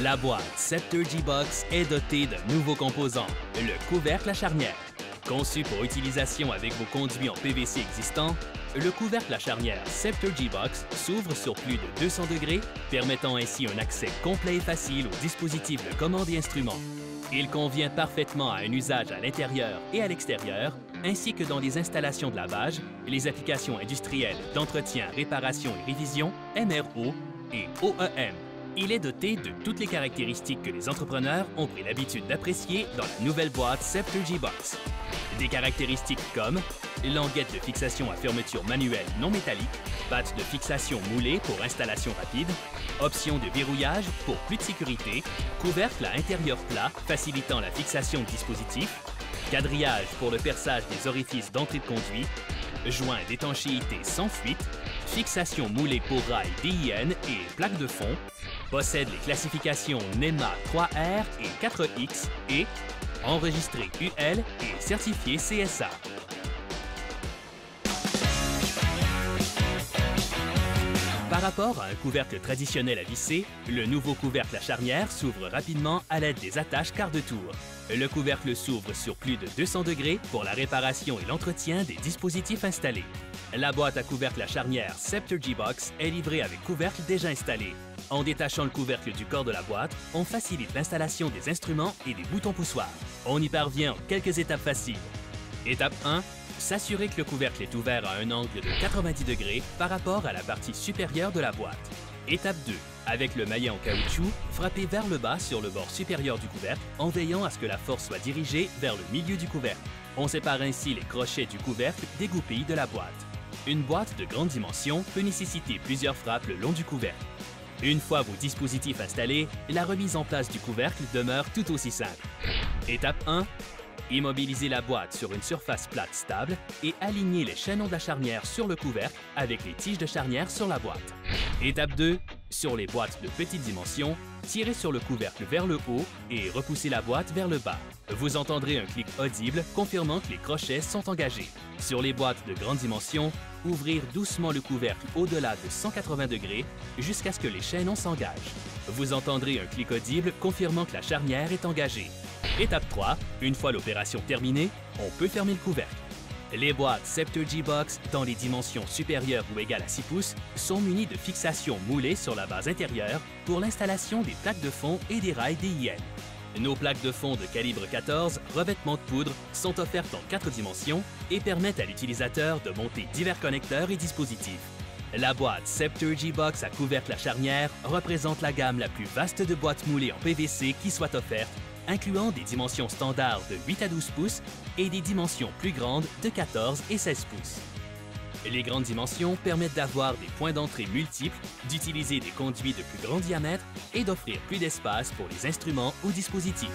La boîte Scepter G-Box est dotée d'un nouveau composant, le couvercle à charnière. Conçu pour utilisation avec vos conduits en PVC existants, le couvercle à charnière Scepter G-Box s'ouvre sur plus de 200 degrés, permettant ainsi un accès complet et facile aux dispositifs de commande et instruments. Il convient parfaitement à un usage à l'intérieur et à l'extérieur, ainsi que dans les installations de lavage, les applications industrielles d'entretien, réparation et révision, MRO et OEM. Il est doté de toutes les caractéristiques que les entrepreneurs ont pris l'habitude d'apprécier dans la nouvelle boîte Scepter G-Box. Des caractéristiques comme languette de fixation à fermeture manuelle non métallique, batte de fixation moulée pour installation rapide, option de verrouillage pour plus de sécurité, couvercle à intérieur plat facilitant la fixation de dispositifs, quadrillage pour le perçage des orifices d'entrée de conduit, joint d'étanchéité sans fuite, fixation moulée pour rail DIN et plaque de fond, possède les classifications NEMA 3R et 4X et enregistré UL et certifié CSA. Par rapport à un couvercle traditionnel à visser, le nouveau couvercle à charnière s'ouvre rapidement à l'aide des attaches quart de tour. Le couvercle s'ouvre sur plus de 200 degrés pour la réparation et l'entretien des dispositifs installés. La boîte à couvercle à charnière Scepter G-Box est livrée avec couvercle déjà installé. En détachant le couvercle du corps de la boîte, on facilite l'installation des instruments et des boutons poussoirs. On y parvient en quelques étapes faciles. Étape 1. S'assurer que le couvercle est ouvert à un angle de 90 degrés par rapport à la partie supérieure de la boîte. Étape 2. Avec le maillet en caoutchouc, frappez vers le bas sur le bord supérieur du couvercle en veillant à ce que la force soit dirigée vers le milieu du couvercle. On sépare ainsi les crochets du couvercle des goupilles de la boîte. Une boîte de grande dimension peut nécessiter plusieurs frappes le long du couvercle. Une fois vos dispositifs installés, la remise en place du couvercle demeure tout aussi simple. Étape 1. Immobilisez la boîte sur une surface plate stable et alignez les chaînons de la charnière sur le couvercle avec les tiges de charnière sur la boîte. Étape 2. Sur les boîtes de petite dimension, tirez sur le couvercle vers le haut et repoussez la boîte vers le bas. Vous entendrez un clic audible confirmant que les crochets sont engagés. Sur les boîtes de grande dimension, ouvrir doucement le couvercle au-delà de 180 degrés jusqu'à ce que les chaînons s'engagent. Vous entendrez un clic audible confirmant que la charnière est engagée. Étape 3. Une fois l'opération terminée, on peut fermer le couvercle. Les boîtes Scepter G-Box dans les dimensions supérieures ou égales à 6 pouces sont munies de fixations moulées sur la base intérieure pour l'installation des plaques de fond et des rails DIN. Nos plaques de fond de calibre 14, revêtement de poudre, sont offertes en 4 dimensions et permettent à l'utilisateur de monter divers connecteurs et dispositifs. La boîte Scepter G-Box à couvercle à charnière représente la gamme la plus vaste de boîtes moulées en PVC qui soit offerte, incluant des dimensions standards de 8 à 12 pouces et des dimensions plus grandes de 14 et 16 pouces. Les grandes dimensions permettent d'avoir des points d'entrée multiples, d'utiliser des conduits de plus grand diamètre et d'offrir plus d'espace pour les instruments ou dispositifs.